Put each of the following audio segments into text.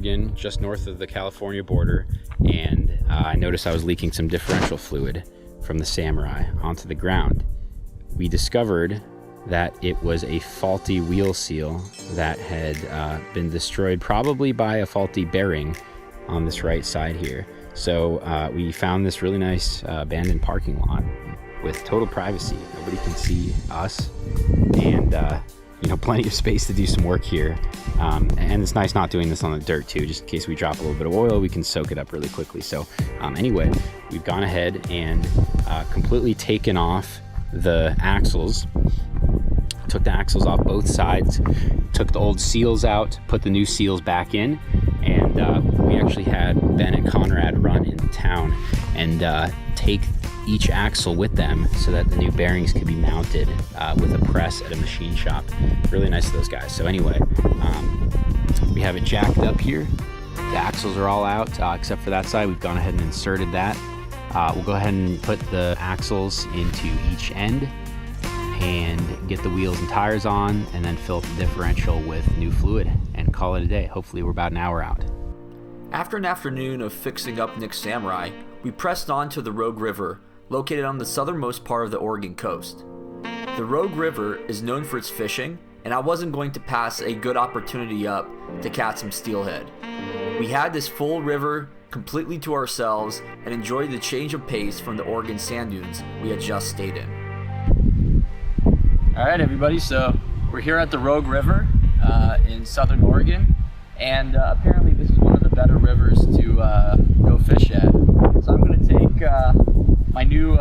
Oregon, just north of the California border, and I noticed I was leaking some differential fluid from the Samurai onto the ground. We discovered that it was a faulty wheel seal that had been destroyed, probably by a faulty bearing on this right side here. So we found this really nice abandoned parking lot with total privacy. Nobody can see us, and you know, plenty of space to do some work here. And it's nice not doing this on the dirt too, just in case we drop a little bit of oil, we can soak it up really quickly. So anyway, we've gone ahead and completely taken off the axles. Took the axles off both sides, took the old seals out, put the new seals back in, and we actually had Ben and Conrad run into town and take each axle with them so that the new bearings could be mounted with a press at a machine shop. Really nice of those guys. So anyway, we have it jacked up here. The axles are all out except for that side. We've gone ahead and inserted that. We'll go ahead and put the axles into each end and get the wheels and tires on, and then fill the differential with new fluid and call it a day. Hopefully we're about an hour out. After an afternoon of fixing up Nick's Samurai, we pressed on to the Rogue River, located on the southernmost part of the Oregon coast. The Rogue River is known for its fishing, and I wasn't going to pass a good opportunity up to catch some steelhead. We had this full river completely to ourselves and enjoyed the change of pace from the Oregon sand dunes we had just stayed in. All right, everybody, so we're here at the Rogue River in southern Oregon, and apparently this is one of the better rivers to go fish at. So I'm going to take my new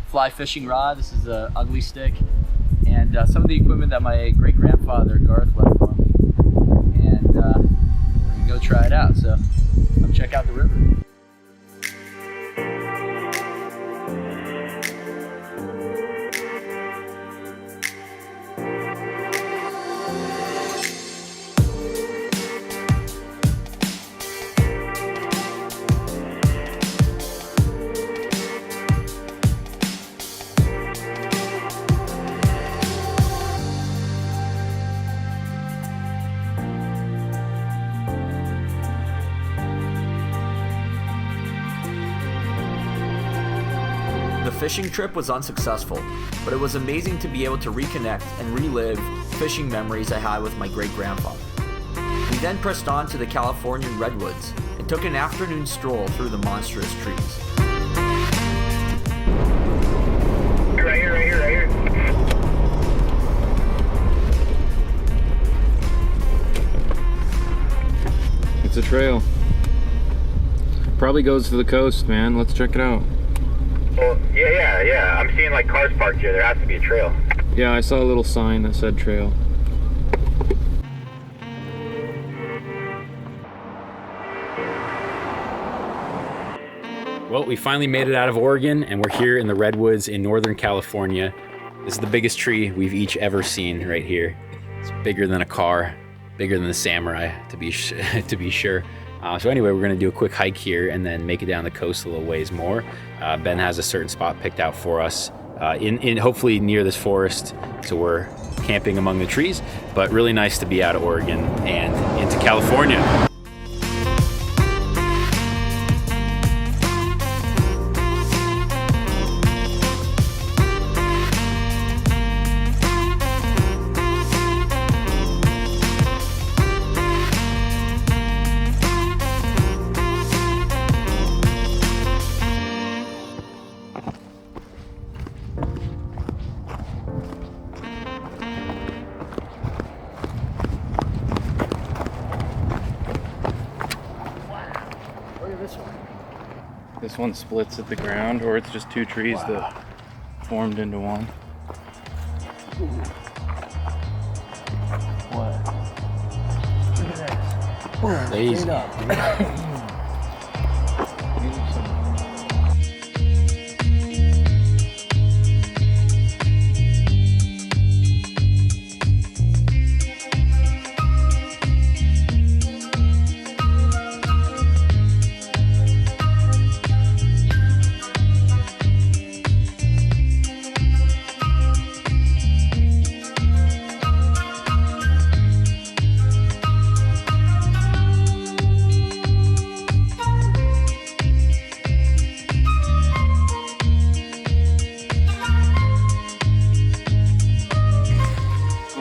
fly fishing rod. This is a ugly stick, and some of the equipment that my great-grandfather Garth left for me, and we're going to go try it out. So come check out the river. The fishing trip was unsuccessful, but it was amazing to be able to reconnect and relive fishing memories I had with my great-grandfather. We then pressed on to the Californian Redwoods and took an afternoon stroll through the monstrous trees. Right here. It's a trail. Probably goes to the coast, man. Let's check it out. Well, yeah. I'm seeing like cars parked here. There has to be a trail. Yeah, I saw a little sign that said trail. Well, we finally made it out of Oregon, and we're here in the Redwoods in Northern California. This is the biggest tree we've each ever seen right here. It's bigger than a car, bigger than the Samurai, to be sure. So anyway, we're gonna do a quick hike here and then make it down the coast a little ways more. Ben has a certain spot picked out for us in hopefully near this forest, so we're camping among the trees, but really nice to be out of Oregon and into California. This one splits at the ground, or it's just two trees that formed into one. What? Look at this. Lazy.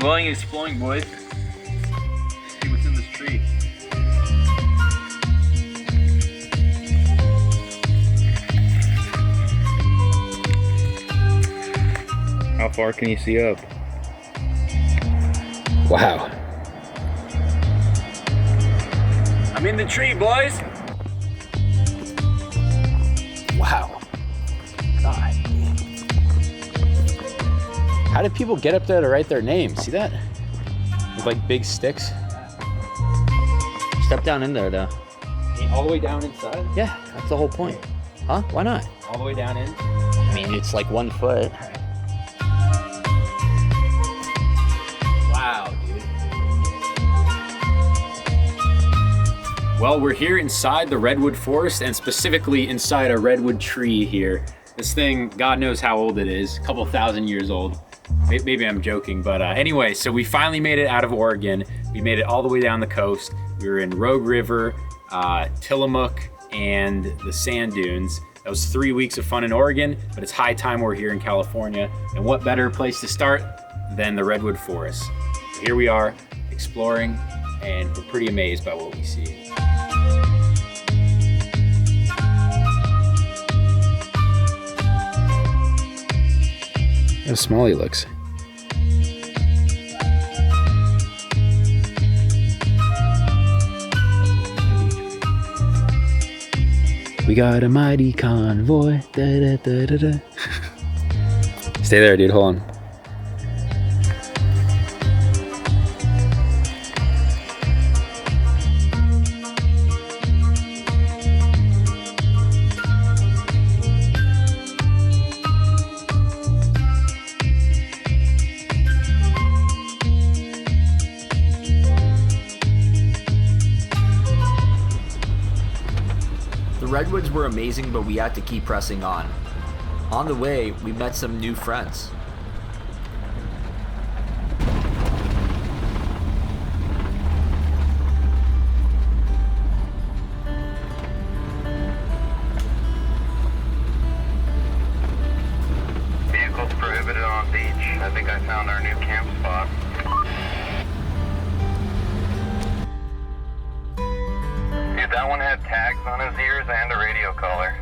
Enjoying exploring, boys. See what's in this tree. How far can you see up? Wow. I'm in the tree, boys. Wow. God. How did people get up there to write their names? See that? With like big sticks. Step down in there, though. All the way down inside? Yeah, that's the whole point. Huh? Why not? All the way down in? I mean, it's like 1 foot. Wow, dude. Well, we're here inside the redwood forest and specifically inside a redwood tree here. This thing, God knows how old it is, a couple thousand years old. Maybe I'm joking, but anyway, so we finally made it out of Oregon. We made it all the way down the coast. We were in Rogue River, Tillamook, and the sand dunes. That was 3 weeks of fun in Oregon, but it's high time we're here in California. And what better place to start than the redwood forest? So here we are exploring, and we're pretty amazed by what we see. How small he looks. We got a mighty convoy. Da, da, da, da, da. Stay there, dude. Hold on. The redwoods were amazing, but we had to keep pressing on. On the way, we met some new friends. Vehicles prohibited on beach. I think I found our new camp spot. Dude, that one had tags on his ears and a radio collar.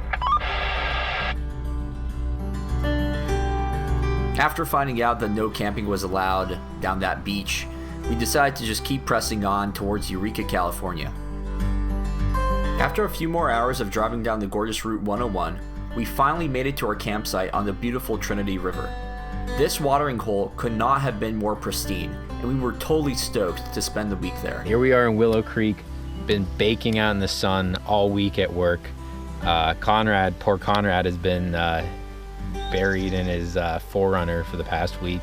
After finding out that no camping was allowed down that beach, we decided to just keep pressing on towards Eureka, California. After a few more hours of driving down the gorgeous Route 101, we finally made it to our campsite on the beautiful Trinity River. This watering hole could not have been more pristine, and we were totally stoked to spend the week there. Here we are in Willow Creek, been baking out in the sun all week at work. Poor Conrad has been buried in his Forerunner for the past week,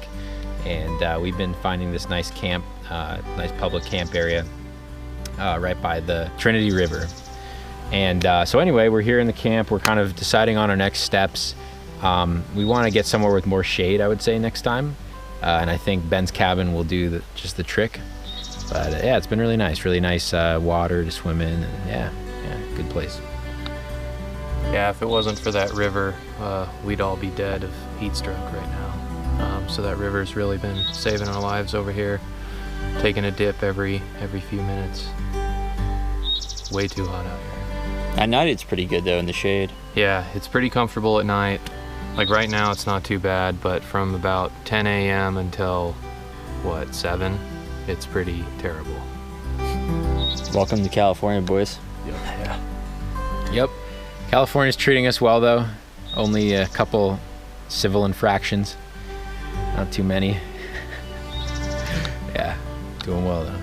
and we've been finding this nice camp, nice public camp area right by the Trinity River. And so anyway, we're here in the camp. We're kind of deciding on our next steps. We want to get somewhere with more shade, I would say, next time. And I think Ben's cabin will do just the trick. But yeah, it's been really nice water to swim in. And yeah, good place. Yeah, if it wasn't for that river, we'd all be dead of heat stroke right now. So that river's really been saving our lives over here, taking a dip every few minutes. Way too hot out here. At night it's pretty good though in the shade. Yeah, it's pretty comfortable at night. Like right now it's not too bad, but from about 10 a.m. until, 7, it's pretty terrible. Welcome to California, boys. Yep. California's treating us well though. Only a couple civil infractions. Not too many. Yeah, doing well though.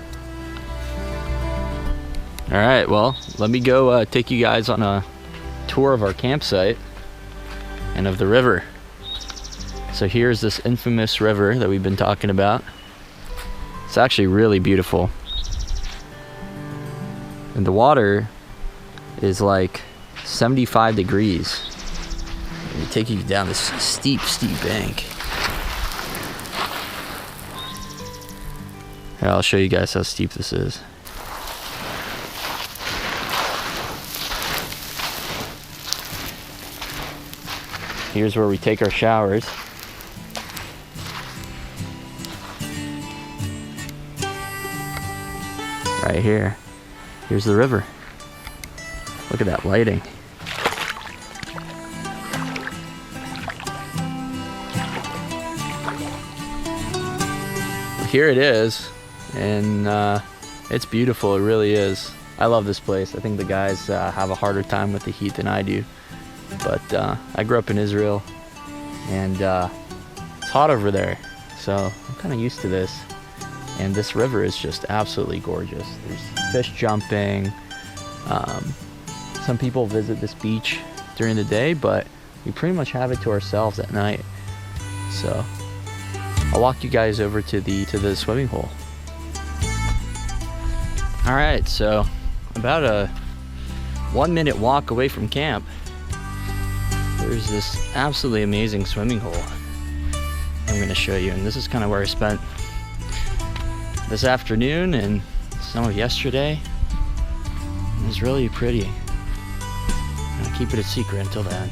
All right, well, let me go take you guys on a tour of our campsite and of the river. So here's this infamous river that we've been talking about. It's actually really beautiful. And the water is like 75 degrees. And it takes you down this steep bank. Here, I'll show you guys how steep this is. Here's where we take our showers. right here. Here's the river. Look at that lighting. Here it is, and it's beautiful. It really is. I love this place. I think the guys have a harder time with the heat than I do, but I grew up in Israel, and it's hot over there, so I'm kind of used to this. And this river is just absolutely gorgeous. There's fish jumping. Some people visit this beach during the day, but we pretty much have it to ourselves at night. So I'll walk you guys over to the swimming hole. All right, so about a 1-minute walk away from camp, there's this absolutely amazing swimming hole I'm gonna show you. And this is kind of where I spent this afternoon and some of yesterday. It was really pretty. I'm gonna keep it a secret until the end.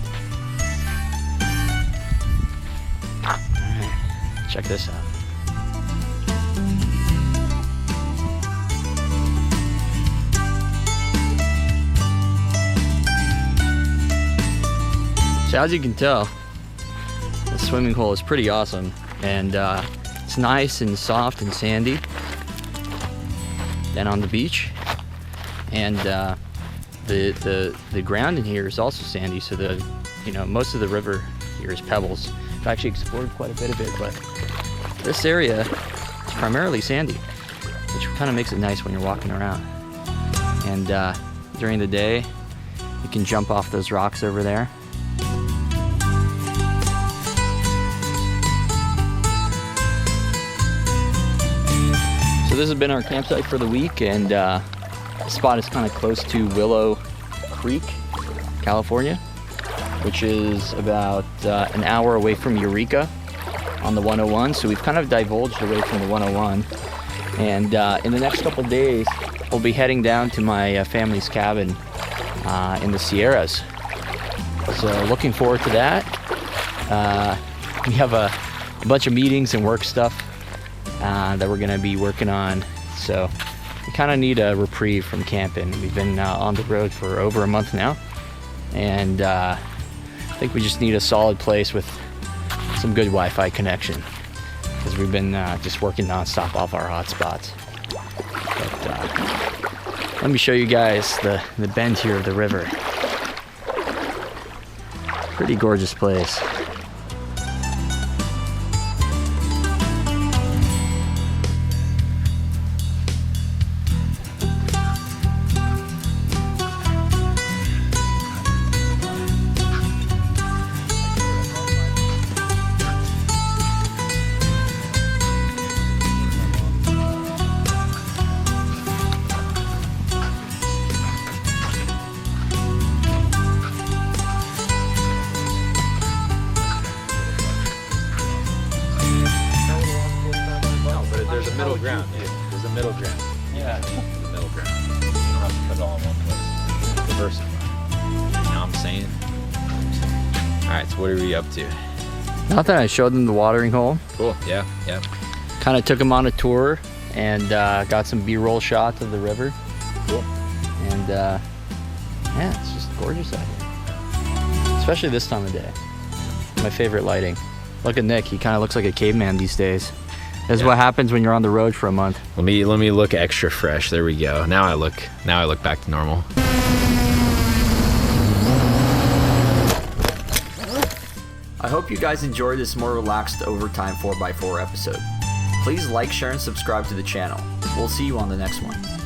Alright, check this out. So as you can tell, the swimming hole is pretty awesome, and it's nice and soft and sandy than on the beach, and the ground in here is also sandy. So most of the river here is pebbles. I've actually explored quite a bit of it, but this area is primarily sandy, which kind of makes it nice when you're walking around. And during the day, you can jump off those rocks over there. So this has been our campsite for the week, and the spot is kind of close to Willow Creek, California, which is about an hour away from Eureka on the 101. So we've kind of divulged away from the 101, and in the next couple days we'll be heading down to my family's cabin in the Sierras. So looking forward to that. We have a bunch of meetings and work stuff that we're gonna be working on, so we kind of need a reprieve from camping. We've been on the road for over a month now, and I think we just need a solid place with some good Wi-Fi connection, because we've been just working non-stop off our hotspots. But let me show you guys the bend here of the river. Pretty gorgeous place. There's a middle ground. Yeah. There's a middle ground. Yeah. There's a middle ground. You don't have to put it all in one place. Diversify. You know what I'm saying? Alright, so what are we up to? Nothing. I showed them the watering hole. Cool. Yeah. Yeah. Kind of took them on a tour, and got some B-roll shots of the river. Cool. And yeah, it's just gorgeous out here, especially this time of day. My favorite lighting. Look at Nick. He kind of looks like a caveman these days. This is what happens when you're on the road for a month. Let me look extra fresh. There we go. Now I look back to normal. I hope you guys enjoyed this more relaxed overtime 4x4 episode. Please like, share, and subscribe to the channel. We'll see you on the next one.